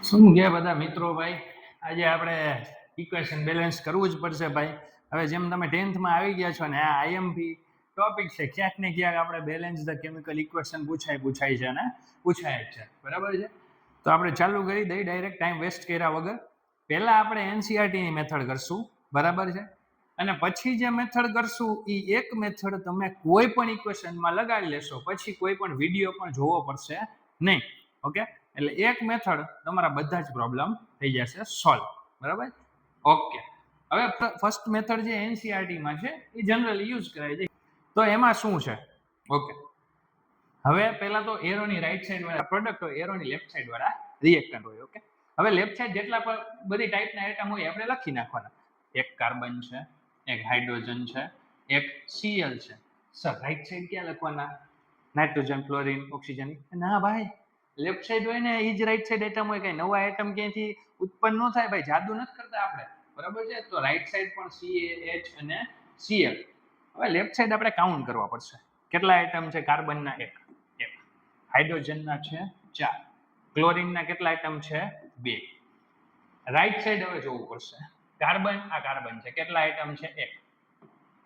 શું કે બધા મિત્રો ભાઈ, આજે આપણે ઇક્વેશન બેલેન્સ કરવું જ પડશે ભાઈ. હવે જેમ તમે 10th માં આવી ગયા છો ને, આ આઈએમપી ટોપિક છે, ક્યાંક ને ક્યાંક આપણે બેલેન્સ ધ કેમિકલ ઇક્વેશન પૂછાય છે ને પૂછાય જ છે, બરાબર છે. તો આપણે ચાલુ કરી દઈ ડાયરેક્ટ, ટાઈમ વેસ્ટ કર્યા વગર. પહેલા આપણે એનસીઆરટી ની મેથડ કરશું, બરાબર છે. અને પછી જે મેથડ કરશું એ એક મેથડ તમે કોઈ પણ ઇક્વેશનમાં લગાડી લેશો, પછી કોઈ પણ વિડીયો પણ જોવો પડશે નહીં. ઓકે, એટલે એક મેથડ તમારા બધા જ પ્રોબ્લેમ થઈ જશે સોલ્વ, બરાબર. ઓકે, હવે ફર્સ્ટ મેથડ જે એનસીઆરટી માં છે એ જનરલી યુઝ કરાય છે. તો એમાં શું છે? ઓકે, હવે પહેલા તો એરોની રાઈટ સાઈડ વાળા પ્રોડક્ટ હોય, એરોની લેફ્ટ સાઈડ વાળા રિએક્ટન્ટ હોય. ઓકે, હવે લેફ્ટ સાઈડ જેટલા પણ બધી ટાઈપના એટમ હોય આપણે લખી નાખવાના. એક કાર્બન છે, એક હાઇડ્રોજન છે, એક સીએલ છે. સર રાઈટ સાઈડ ક્યાં લખવાના? Nitrogen, chlorine, oxygen? ના ભાઈ, લેફ્ટ સાઈડ હોય ને એ જ રાઈટ સાઈડ એટમ હોય. કઈ નવા એટમ ક્યાંથી ઉત્પન્ન ન થાય ભાઈ, જાદુ નથી કરતા આપણે, બરાબર છે. તો રાઈટ સાઈડ પણ CaH અને Cl. હવે લેફ્ટ સાઈડ આપણે કાઉન્ટ કરવા પડશે. કેટલા એટમ છે? કાર્બનના એક, હાઇડ્રોજનના છે 4, ક્લોરીનના કેટલા એટમ છે? 2. રાઈટ સાઈડ હવે જોવું પડશે. કાર્બન, આ કાર્બન છે, કેટલા એટમ છે? 1.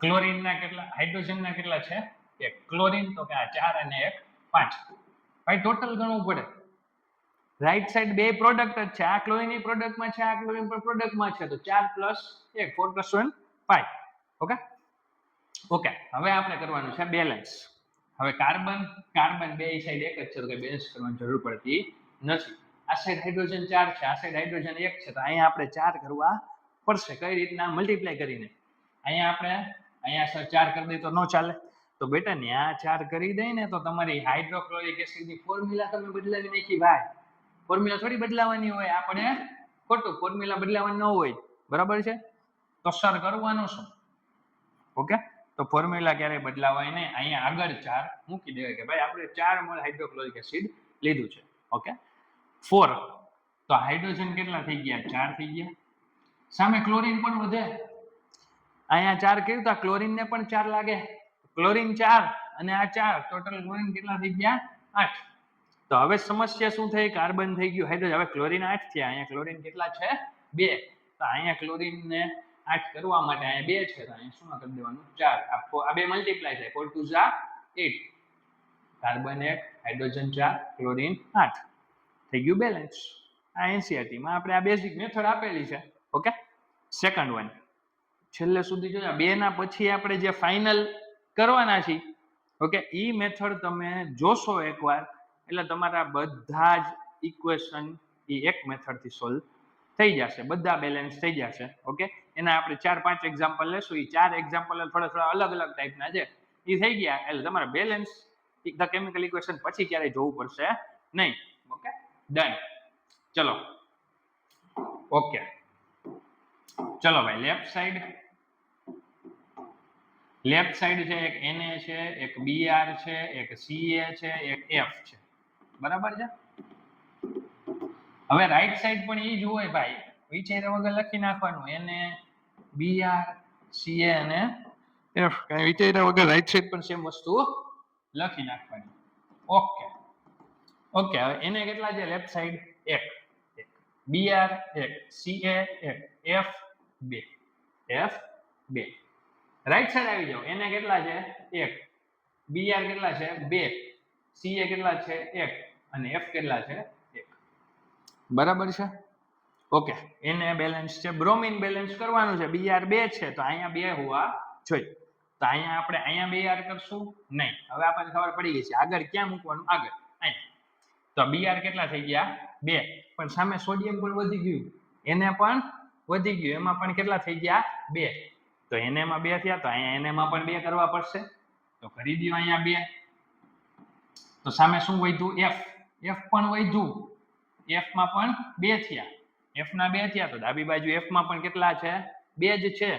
ક્લોરીનના કેટલા, હાઇડ્રોજનના કેટલા છે? 1. ક્લોરીન તો કે આ 4 અને 1 5. ભાઈ ટોટલ ગણવું પડે. રાઈટ સાઈડ બે પ્રોડક્ટ જ છે, આ ક્લોરીનની પ્રોડક્ટમાં છે, આ ક્લોરીન પણ પ્રોડક્ટમાં છે, તો 4 + 1 4 + 1 5. ઓકે ઓકે, હવે આપણે કરવાનું છે બેલેન્સ. હવે કાર્બન બે સાઈડ એક જ છે, તો કે બેલેન્સ કરવાની જરૂર પડતી નથી. આ સાઈડ હાઇડ્રોજન 4 છે, આ સાઈડ હાઇડ્રોજન 1 છે, તો અહીંયા આપણે 4 કરવા પડશે. કઈ રીતના? મલ્ટીપ્લાય કરીને. અહીંયા સર 4 કરી દઈએ તો ન ચાલે, તો બેટા ન્યા 4 કરી દઈ ને તો તમારી હાઇડ્રોક્લોરિક એસિડની ફોર્મ્યુલા તમે બદલાવી નાખી ભાઈ. ફોર્મ્યુલા થોડી બદલાવાની હોય, આપણે ખોટું ફોર્મ્યુલા બદલાવાનું ન હોય, બરાબર છે. તો સર કરવાનું શું? ઓકે, તો ફોર્મ્યુલા ક્યારે બદલાવાય નહીં. અહીંયા આગળ 4 મૂકી દેવાય કે ભાઈ આપણે 4 મોલ હાઇડ્રોક્લોરિક એસિડ લીધું છે. ઓકે, 4. તો હાઇડ્રોજન કેટલા થઈ ગયા? 4 થઈ ગયા. સામે ક્લોરીન પણ વધે. અહીંયા 4 કર્યું તો ક્લોરીન ને પણ 4 લાગે. ક્લોરીન 4 અને આ 4, ટોટલ ક્લોરીન કેટલા થઈ ગયા? 8. તો હવે સમસ્યા શું થઈ? કાર્બન થઈ ગયું હાઇડ્રોજન. હવે ક્લોરીન 8 થયા, અહીંયા ક્લોરીન કેટલા છે? 2. તો અહીંયા ક્લોરીન ને 8 કરવા માટે અહીંયા 2 છે, તો અહીંયા શું કરી દેવાનું? 4. આ બે મલ્ટીપ્લાય થાય, 4 × 2 = 8. Carbon 1, hydrogen 4, chlorine 8. થઈ ગયું બેલેન્સ. આ એનસીઆરટી માં આપણે આ બેઝિક મેથડ આપેલી છે. ઓકે, સેકન્ડ વન છેલ્લે સુધી જોયા. બે ના પછી આપણે જે ફાઇનલ કરવાના છે, ઓકે, ઈ મેથડ તમે જોશો એકવાર એટલે તમારા બધા જ ઇક્વેશન એ એક મેથડ થી સોલ્વ થઈ જશે, બધા બેલેન્સ થઈ જશે. ઓકે, એના આપણે 4-5 એક્ઝામ્પલ લેશું. એ 4 એક્ઝામ્પલ થોડા અલગ અલગ ટાઈપના છે. એ થઈ ગયા એટલે તમારે બેલેન્સ ધ કેમિકલ ઇક્વેશન પછી ક્યારેય જોવું પડશે નહીં. Okay, done. ચલો ઓકે, ચલો ભાઈ લેફ્ટ સાઈડ છે, એક Na છે, એક Br છે, એક Ca છે, એક F છે, બરાબર છે. હવે રાઈટ સાઈડ પણ એ જ હોય ભાઈ, વિચાર્યા વગર લખી નાખવાનું. Na, Br, Ca અને F, કઈ વિચાર્યા વગર રાઈટ સાઈડ પણ સેમ વસ્તુ લખી નાખવાની. ઓકે ઓકે, હવે Na કેટલા છે left side? 1, Br 1, Ca 1, F 2, F 2. Right side આવી જાઓ. Na કેટલા છે? 1, Br કેટલા છે? 2, Ca કેટલા છે? 1 અને F કેટલા છે? 1. બરાબર છે. ઓકે, Na બેલેન્સ છે. બ્રોમિન બેલેન્સ કરવાનું છે. Br 2 છે, તો અહીંયા 2 હોવા જોઈએ. તો અહીંયા આપણે અહીંયા Br કરશું નહીં. હવે આપણને ખબર પડી ગઈ છે આગળ ક્યાં મૂકવાનું. આગળ અહીંયા. તો Br કેટલા થઈ ગયા? 2. પણ સામે સોડિયમ પણ વધી ગયું, Na પણ વધી ગયું, એમાં પણ કેટલા થઈ ગયા? 2. તો Na માં 2 થયા, તો અહીંયા Na માં પણ 2 કરવા પડશે. તો કરી દો અહીંયા 2. તો સામે શું વધ્યું? F પણ વધ્યું, F માં પણ 2 થયા. F ના 2 થયા, તો ડાબી બાજુ F માં પણ કેટલા છે? 2 જ છે.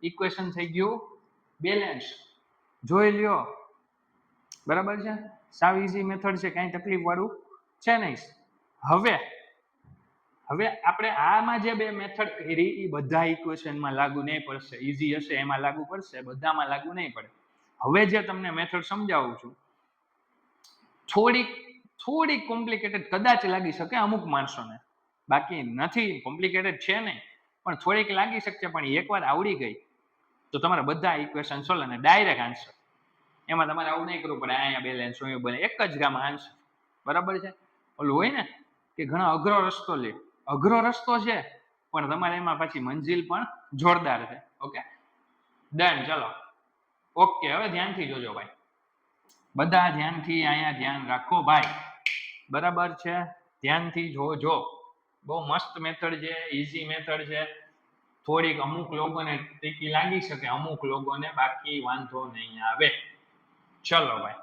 ઇક્વેશન થઈ ગયું બેલેન્સ. જોઈ લ્યો, બરાબર છે. સાવ ઈઝી મેથડ છે, કઈ તકલીફ વાળું છે નહીં. હવે આપણે આમાં જે બે મેથડ કરી એ બધા ઇક્વેશનમાં લાગુ નહીં પડશે. ઈઝી હશે એમાં લાગુ પડશે, બધામાં લાગુ નહીં પડે. હવે જે તમને મેથડ સમજાવું છું થોડીક કોમ્પ્લિકેટેડ કદાચ લાગી શકે અમુક માણસોને, બાકી નથી, કોમ્પ્લિકેટેડ છે નહીં, પણ થોડીક લાગી શકશે, પણ એકવાર આવડી ગઈ તો તમારે બધા ઇક્વેશન સોલ્વ અને ડાયરેક્ટ આન્સર. એમાં તમારે આવું નહીં કરવું પડે અહીંયા બેલેન્સ હોય બને, એક જ ગામાં આન્સર. બરાબર છે. ઓલું હોય ને કે ઘણા અઘરો રસ્તો લે, અઘરો રસ્તો છે પણ તમારે એમાં પછી મંજિલ પણ જોરદાર છે. Okay done. ચલો ઓકે, હવે ધ્યાનથી જોજો ભાઈ, બધા ધ્યાનથી અહીંયા ધ્યાન રાખો ભાઈ. બરાબર છે, ધ્યાનથી જોજો. બહુ મસ્ત મેથડ છે, ઈઝી મેથડ છે. થોડીક અમુક લોકોને ટીકી લાગી શકે, અમુક લોકોને બાકી વાંધો નહીં આવે. ચલો ભાઈ,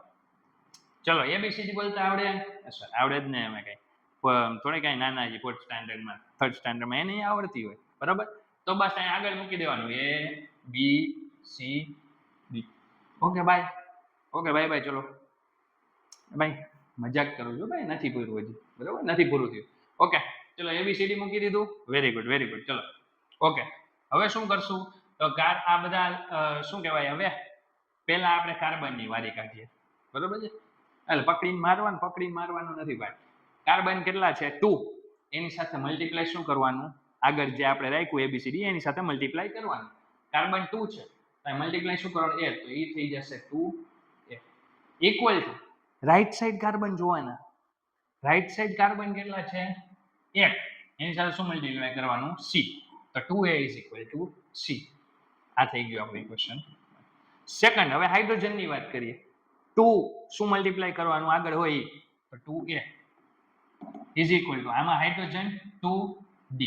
ચલો એબીસીડી બોલતા આવડે? સર આવડે જ ને, એમ કઈ થોડી કઈ નાના છે 4th સ્ટાન્ડર્ડમાં 3rd સ્ટાન્ડર્ડમાં એ નહીં આવડતી હોય. બરાબર, તો બસ અહીં આગળ મૂકી દેવાનું A B C D. Okay bye, okay bye bye. ચલો ભાઈ, મજાક કરું છું ભાઈ, નથી પૂરું હજી. બરાબર, નથી પૂરું થયું. ઓકે ચલો એબીસીડી મૂકી દીધું. Very good, very good. ચલો ઓકે, હવે શું કરશું તો આ બધા શું કહેવાય, હવે પહેલા આપણે કાર્બનની વારી કાઢીએ. બરોબર છે, એટલે પકડીને મારવાનું નથી ભાઈ. કાર્બન કેટલા છે? 2. એની સાથે મલ્ટીપ્લાય શું કરવાનું? આગળ જે આપણે રાખ્યું એબીસીડી એની સાથે મલ્ટીપ્લાય કરવાનું. કાર્બન 2 છે તો મલ્ટીપ્લાય શું કરવાનું? A, તો એ થઈ જશે 2A equal to right side carbon જોવાના. રાઈટ સાઈડ કાર્બન કેટલા છે? 1. એની સાથે શું મલ્ટીપ્લાય કરવાનું? C, તો 2A is equal to C. આ થઈ ગયું આપણું ઇક્વેશન. સેકન્ડ, હવે હાઇડ્રોજનની વાત કરીએ. 2 શું મલ્ટીપ્લાય કરવાનું આગળ હોય તો 2A ઇઝ ઇક્વલ ટુ આમાં hydrogen 2D.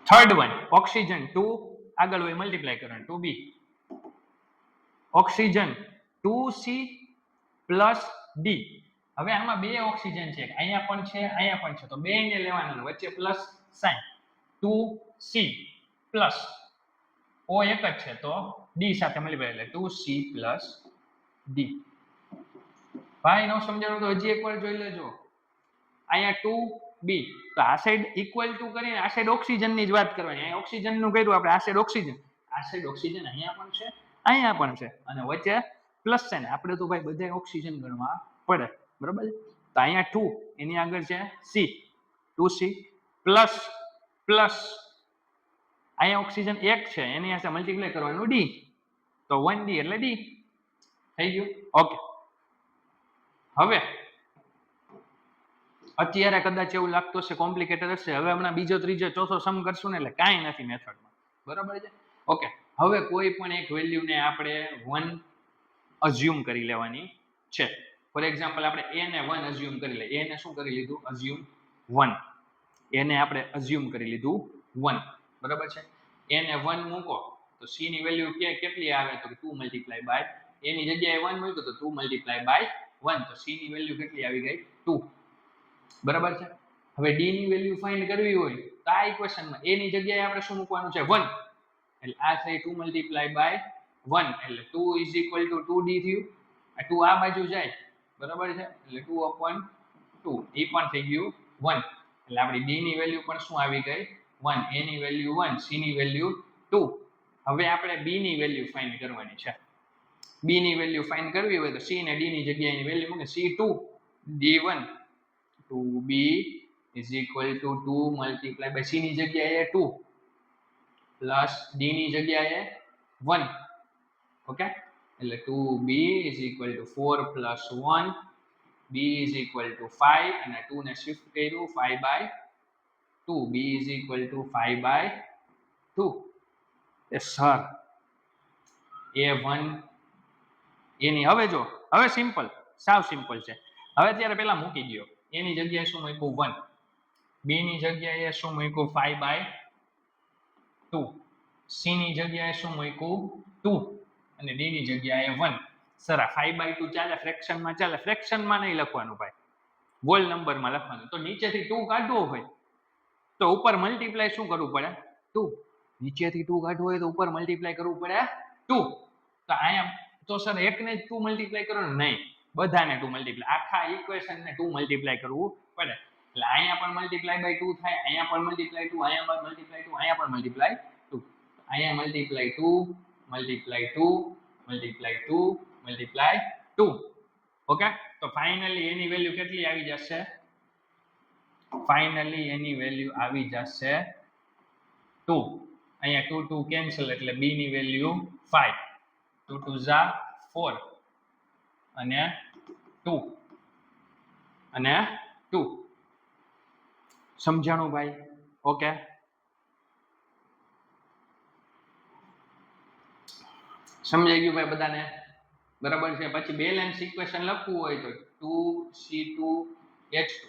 Third one oxygen 2 આગળ હોય મલ્ટીપ્લાય કરવાનું 2B. Oxygen 2C plus D. હવે આમાં બે ઓક્સિજન છે, અહીંયા પણ છે અહીંયા પણ છે, તો બે ને લેવાના, વચ્ચે plus sign. 2C plus O એક જ છે તો D સાથે મલ્ટીપ્લાય એટલે 2C પ્લસ D. ભાઈ નો સમજાણું તો હજી એકવાર જોઈ લેજો. અહીંયા 2B, તો આ સાઈડ ઇક્વલ ટુ કરીને આ સાઈડ ઓક્સિજન ની જ વાત કરવાની. અહીંયા ઓક્સિજન નું કર્યું આપણે, આ સાઈડ ઓક્સિજન અહીંયા પણ છે અહીંયા પણ છે, અને વચ્ચે પ્લસ છે ને. આપણે તો ભાઈ બધા ઓક્સિજન ગણવા પડે. બરાબર છે, તો અહીંયા 2 એની આગળ છે C, 2C પ્લસ પ્લસ અહીંયા ઓક્સિજન 1 છે એની સાથે મલ્ટીપ્લાય કરવાનું D, તો 1D એટલે D થઈ ગયું. ઓકે, હવે અત્યારે કદાચ એવું લાગતું હશે કોમ્પ્લિકેટેડ હશે, હવે હમણાં બીજો ત્રીજો ચોથો સમ કરશું ને એટલે કાંઈ નથી મેથડમાં. બરાબર છે. ઓકે, હવે કોઈ પણ એક વેલ્યુને આપણે 1 અઝ્યુમ કરી લેવાની છે. ફોર એક્ઝામ્પલ આપણે A ને 1 અઝ્યુમ કરી લઈએ. A ને શું કરી લીધું? અઝ્યુમ 1. A ને આપણે અઝ્યુમ કરી લીધું 1. બરાબર છે. A ને 1 મૂકો તો C ની વેલ્યુ કેટલી આવે તો 2 મલ્ટીપ્લાય બાય, A ની જગ્યાએ 1 મૂક્યું તો 2 મલ્ટીપ્લાય બાય 1, તો C ની વેલ્યુ કેટલી આવી ગઈ? 2. બરાબર છે. હવે D ની વેલ્યુ ફાઇન્ડ કરવી હોય તો આ ઇક્વેશનમાં A ની જગ્યાએ આપણે શું મૂકવાનું છે? 1. એટલે આ થઈ 2 મલ્ટીપ્લાય બાય 1 એટલે 2 ઇઝ ઇક્વલ ટુ 2D થયું. આ 2 આ બાજુ જાય. બરાબર છે, એટલે 2/2 એ પણ થઈ ગયું 1. એટલે આપણી D ની વેલ્યુ પણ શું આવી ગઈ? 1. A ની વેલ્યુ 1, C ની વેલ્યુ 2. હવે આપણે B ની વેલ્યુ ફાઇન્ડ કરવાની છે. B ની વેલ્યુ ફાઇન્ડ કરવી હોય તો C ને D ની જગ્યાએ એની વેલ્યુ મૂકે. C2 D1, 2B is equal to 2 multiply by C ની જગ્યાએ 2 પ્લસ D ની જગ્યાએ 1. ઓકે, એટલે 2B is equal to 4 plus 1, B is equal to 5, અને 2 ને શિફ્ટ કર્યું 5/2, B is equal to 5/2. A sir A1 એની હવે જો, હવે સિમ્પલ, સાવ સિમ્પલ છે. હવે અત્યારે પેલા મૂકી દો. A ની જગ્યાએ શું મૂક્યું? 1. B ની જગ્યાએ શું મૂક્યું? 5/2. C ની જગ્યાએ શું મૂક્યું? 2, અને D ની જગ્યાએ 1. સર 5/2 ચાલે, ફ્રેક્શનમાં ચાલે. ફ્રેક્શનમાં નહીં લખવાનું ભાઈ, હોલ નંબરમાં લખવાનું. તો નીચેથી 2 કાઢવો હોય તો ઉપર મલ્ટીપ્લાય શું કરવું પડે? 2. નીચેથી 2 કાઢવો હોય તો ઉપર મલ્ટીપ્લાય કરવું પડે 2. તો અહીંયા તો સર એકને જ 2 મલ્ટીપ્લાય કરો ને? નહીં, બધાને 2 મલ્ટીપ્લાય, આખા ઇક્વેશનને 2 મલ્ટીપ્લાય કરવું પડે. એટલે અહીંયા પણ મલ્ટીપ્લાય બાય 2 થાય, અહીંયા પણ મલ્ટીપ્લાય 2, અહીંયા પણ મલ્ટીપ્લાય 2, અહીંયા પણ મલ્ટીપ્લાય 2. અહીંયા multiply 2 multiply 2 multiply 2 multiply 2. Okay, તો ફાઇનલી એની વેલ્યુ કેટલી આવી જશે? ફાઇનલી એની વેલ્યુ આવી જશે 2. અહીંયા 2 2 કેન્સલ એટલે b ની વેલ્યુ 5. 2 2 ઝા 4 અને 2 અને 2. સમજાણું ભાઈ? ઓકે, સમજાઈ ગયું ભાઈ બધાને? બરાબર છે. પછી બેલેન્સ ઇક્વેશન લખવું હોય તો 2C2H2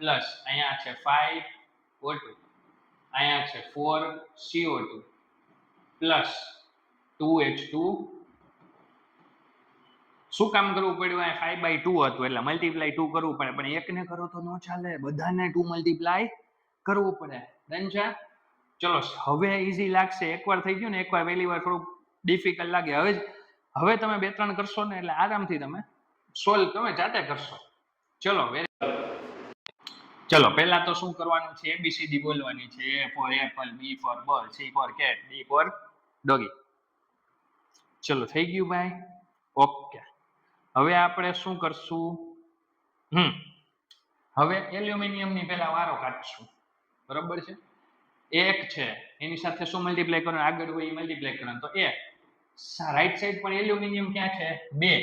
પ્લસ અહીંયા છે 5O2, અહીંયા છે 4CO2 પ્લસ 2H2. શું કામ કરવું પડ્યું? અહીંયા 5/2 હતું એટલે મલ્ટીપ્લાય 2 કરવું પડે, પણ એકને કરો તો ન ચાલે, બધાને 2 મલ્ટીપ્લાય કરવું પડે. ડન છે? ચલો, હવે ઈઝી લાગશે. એકવાર થઈ ગયું ને, એકવાર પહેલી વાર થોડુંક ડિફિકલ્ટ લાગે. હવે તમે 2-3 કરશો ને એટલે આરામથી તમે સોલ્વ તમે જાતે કરશો. ચલો પહેલા તો શું કરવાનું છે? ABCD બોલવાની છે. A for apple, B for ball, C for cat, D for doggy. ચલો થઈ ગયું ભાઈ? ઓકે, હવે આપણે શું કરશું? હવે એલ્યુમિનિયમની પહેલા વારો કાઢશું. બરાબર છે? 1 છે એની સાથે શું મલ્ટીપ્લાય કરવાનું? આગળ હોય એ મલ્ટીપ્લાય કરવાનું. તો 1 રાઈટ સાઈડ પણ એલ્યુમિનિયમ ક્યાં છે? 2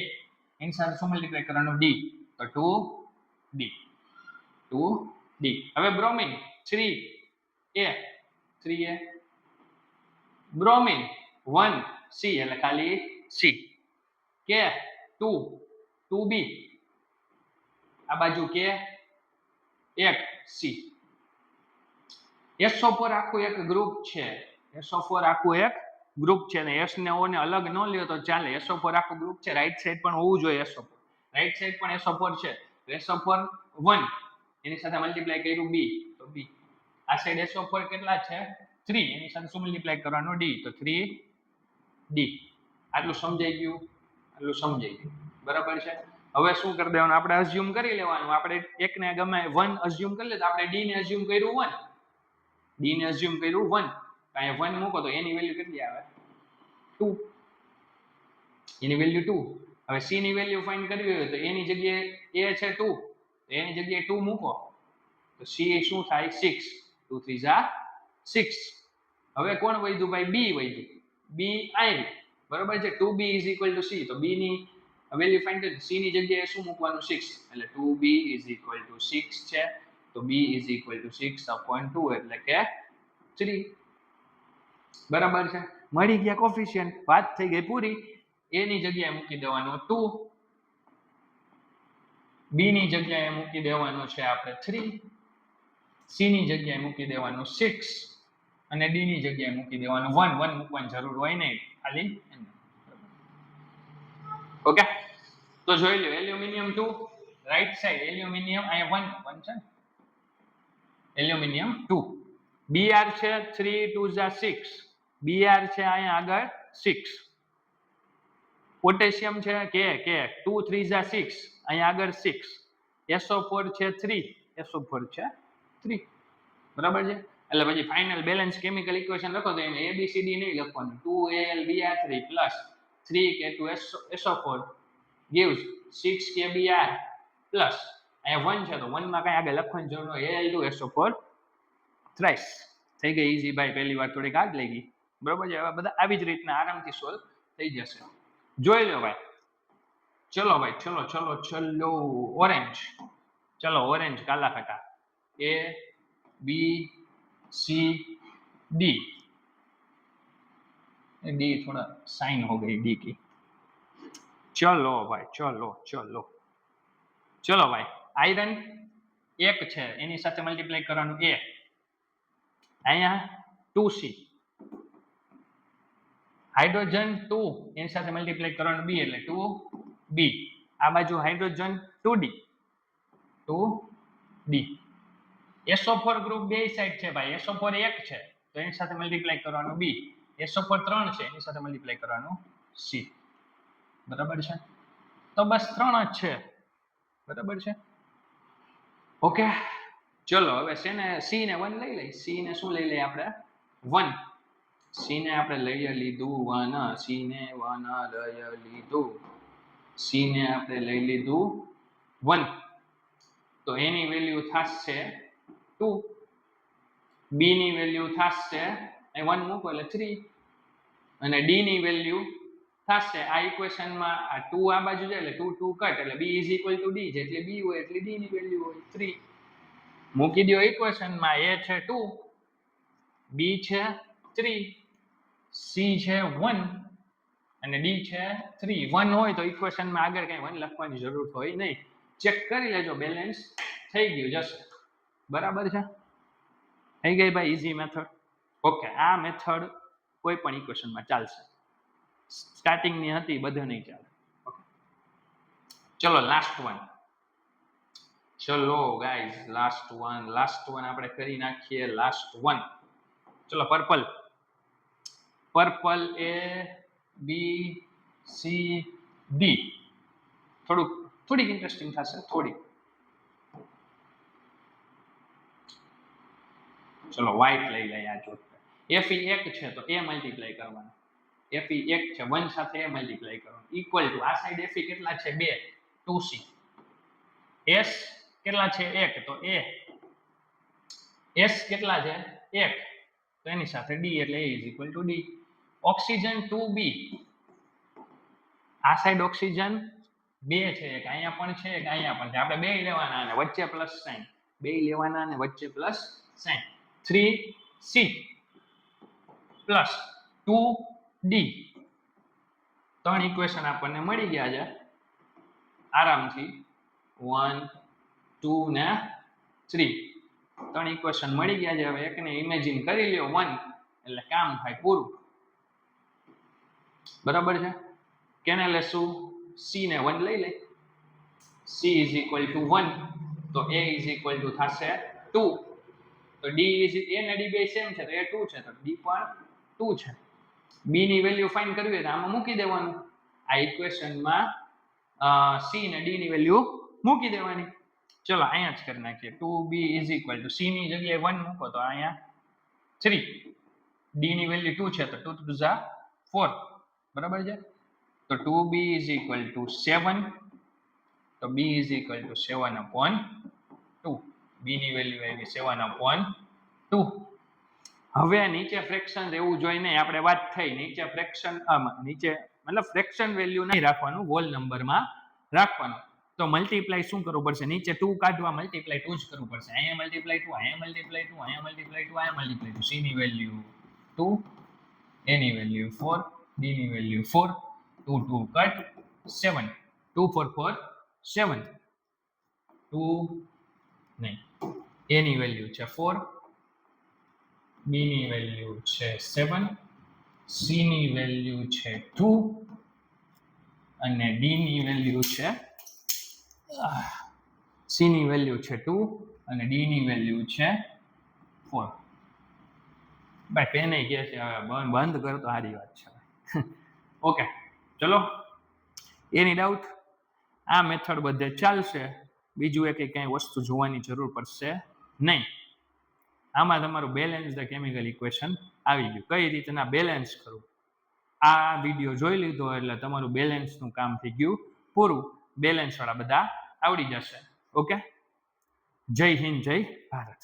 એની સાથે શું મલ્ટીપ્લાય કરવાનું? D. તો 2D. હવે બ્રોમિન 3A બ્રોમિન 1C એટલે ખાલી C. K 2B આ બાજુ K 1C. SO4 આખું એક ગ્રુપ છે. SO4 આખું એક ગ્રુપ છે ને S ને O ને અલગ ન લ્યો તો ચાલે. SO4 આખું ગ્રુપ છે. રાઈટ સાઈડ પણ હોવું જોઈએ SO4. રાઈટ સાઈડ પણ SO4 છે. SO4 1 એની સાથે મલ્ટીપ્લાય કર્યું B તો B. આ સાઈડ SO4 કેટલા છે? 3 એની સાથે શું મલ્ટીપ્લાય કરવાનો? D તો 3D. આટલું સમજાઈ ગયું? આટલું સમજાઈ ગયું. બરાબર છે? હવે શું કરી દેવાનું? આપણે અઝ્યુમ કરી લેવાનું. આપણે એકને ગમે 1 અઝ્યુમ કરી લે તો આપણે D ને અઝ્યુમ કર્યું 1. D ને અઝ્યુમ કર્યું 1. અહીંયા 1 મૂકો તો એની વેલ્યુ કેટલી આવે? 2. એની વેલ્યુ 2. હવે C ની વેલ્યુ ફાઇન્ડ કરવી હોય તો એની જગ્યાએ A છે 2 તો એની જગ્યાએ 2 મૂકો તો C શું થાય? 6. 2 3 ઝા 6. હવે કોણ વધ્યું ભાઈ? B વધ્યું. B આવ્યું. બરાબર છે? 2B = C તો B ની વેલ્યુ ફાઇન્ડ કરી. C ની જગ્યાએ શું મૂકવાનું? 6 એટલે 2B = 6 છે. તો B = 6/2 એટલે કે 3. બરાબર છે? મળી ગયા કોફિશિયન્ટ. વાત થઈ ગઈ પૂરી. A ની જગ્યાએ મૂકી દેવાનું 2, B ની જગ્યાએ મૂકી દેવાનું છે આપણે 3, C ની જગ્યાએ મૂકી દેવાનું 6 અને D ની જગ્યાએ મૂકી દેવાનું 1. 1 મૂકવાની જરૂર હોય નહીં, ખાલી. ઓકે, તો જોઈ લો. એલ્યુમિનિયમ 2 રાઈટ સાઈડ એલ્યુમિનિયમ અહીંયા 1 છે. એલ્યુમિનિયમ 2. Br છે 3 2 = 6. Br છે અહીંયા આગળ 6. પોટેશિયમ છે K 2 3 = 6 અહીંયા આગળ 6. SO4 છે 3. SO4 છે 3. બરાબર છે? એટલે પછી ફાઇનલ બેલેન્સ કેમિકલ ઇક્વેશન લખો તો એને ABCD નહીં લખવાનું. 2AlBr3 plus 3K2SO4 gives 6KBr plus અહીંયા 1 છે તો 1 માં કઈ આગળ લખવાની જરૂર ન હોય. Al2SO4 thrice. થઈ ગઈ ઈઝી ભાઈ. પહેલી વાર થોડીક આગ લાગી. બરાબર છે? હવે બધા આવી જ રીતના આરામથી સોલ્વ થઈ જશે. જોઈ લો ભાઈ. ચલો ભાઈ, ચલો ઓરેન્જ. चलो ऑरेंज काला खटा A B C D. D थोड़ा साइन हो गई D की. चलो भाई चलो भाई. आयरन 1 છે એની સાથે મલ્ટીપ્લાય કરવાનું A. અહીંયા 2C. હાઇડ્રોજન 2 એની સાથે મલ્ટીપ્લાય કરવાનું B એટલે 2B. આ બાજુ hydrogen 2D. 2D. SO4 group બે સાઈડ છે ભાઈ. SO4 1 છે તો એની સાથે મલ્ટીપ્લાય કરવાનું B. SO4 3 છે એની સાથે મલ્ટીપ્લાય કરવાનું C. બરાબર છે? તો બસ 3 જ છે. બરાબર છે? ઓકે, ચલો હવે છે ને C ને 1 લઈ લઈ. C ને શું લઈ લઈએ આપણે? 1. C ને આપણે લઈ લીધું 1. C ને 1 લઈ લીધું. C ને આપણે લઈ લીધું 1 તો એની વેલ્યુ થશે 2, b ની વેલ્યુ થશે 1 મૂકો એટલે 3 અને d ની વેલ્યુ થશે આ ઇક્વેશનમાં આ 2 આ બાજુ જાય એટલે 2 2 કટ એટલે b = d જેટલી b હોય એટલી d ની વેલ્યુ હોય 3 મૂકી દો ઇક્વેશનમાં a છે 2 b છે 3 c છે 1 અને d છે 3 1 હોય તો ઇક્વેશનમાં આગળ કઈ 1 લખવાની જરૂર હોય નહીં ચેક કરી લેજો બેલેન્સ થઈ ગયું જશે બરાબર છે થઈ ગઈ ભાઈ ઈઝી મેથડ ઓકે આ મેથડ કોઈ પણ ઇક્વેશનમાં ચાલશે સ્ટાર્ટિંગ ની હતી બધે નહીં ચાલે ઓકે ચલો લાસ્ટ વન ચલો ગાઈઝ લાસ્ટ વન આપણે કરી નાખીએ લાસ્ટ વન ચલો purple A B C D થોડીક ઇન્ટરેસ્ટિંગ થશે થોડી ચલો વ્હાઈટ લઈ લઈએ આ જો fe 1 છે તો a મલ્ટીપ્લાય કરવાનો fe 1 છે 1 સાથે a મલ્ટીપ્લાય કરવાનો ઇક્વલ ટુ આ સાઈડ fe કેટલા છે 2 2c s કેટલા છે 1 તો a s કેટલા છે 1 તો એની સાથે d એટલે a = d ઓક્સિજન 2b આ સાઈડ ઓક્સિજન 2 છે એક અહીંયા પણ છે એક અહીંયા પણ છે આપણે બે લેવાના અને વચ્ચે પ્લસ સાઇન બે લેવાના અને વચ્ચે plus sign 3c plus 2d ત્રણ ઇક્વેશન આપણને મળી ગયા છે આરામથી 1 2 ને 3 ત્રણ ઇક્વેશન મળી ગયા છે હવે એકને ઇમેજિન કરી લ્યો 1 એટલે કામ થાય પૂરું બરાબર છે કેને લેશું c ને 1 લઈ લે c = 1 તો a = થશે 2 તો d a ને d બે સેમ છે તો a 2 છે તો d પણ 2 છે b ની વેલ્યુ ફાઇન્ડ કરવી હોય તો આમાં મૂકી દેવાનું આ ઇક્વેશનમાં c ને d ની વેલ્યુ મૂકી દેવાની ચલો અહીંયા જ કરી નાખીએ 2b = c ની જગ્યાએ 1 મૂકો તો અહીંયા 3 d ની વેલ્યુ 2 છે તો 2 2 જા 4 બરાબર છે તો 2b = 7 તો b = 7/2 b ની વેલ્યુ આવી 7/2 હવે નીચે ફ્રેક્શન એવું જોઈ નહીં આપણે વાત થઈ નીચે ફ્રેક્શન નીચે મતલબ ફ્રેક્શન વેલ્યુ નહીં રાખવાનું હોલ નંબરમાં રાખવાનું તો મલ્ટીપ્લાય શું કરવું પડશે નીચે 2 કાઢવા મલ્ટીપ્લાય 2 જ કરવું પડશે અહીંયા મલ્ટીપ્લાય 2 અહીંયા મલ્ટીપ્લાય 2 અહીંયા મલ્ટીપ્લાય 2 અહીંયા મલ્ટીપ્લાય 2 c ની વેલ્યુ 2 a ની વેલ્યુ 4 d ની વેલ્યુ 4 2 2 કટ 7 2 4 4 7 2 નહીં a ની વેલ્યુ છે 4 b ની વેલ્યુ છે 7 c ની વેલ્યુ છે 2 અને d ની વેલ્યુ છે c ની વેલ્યુ છે 2 અને d ની વેલ્યુ છે 4 ભાઈ પેને કહે છે હવે બંધ કરો તો સારી વાત છે ઓકે ચલો એની ડાઉટ આ મેથડ બધે ચાલશે બીજું એક કઈ વસ્તુ જોવાની જરૂર પડશે નહીં આમાં તમારું બેલેન્સ ધ કેમિકલ ઇક્વેશન આવી ગયું કઈ રીતના બેલેન્સ કરવું આ વિડીયો જોઈ લીધો એટલે તમારું બેલેન્સનું કામ થઈ ગયું પૂરું બેલેન્સ વાળા બધા આવડી જશે ઓકે જય હિન્દ જય ભારત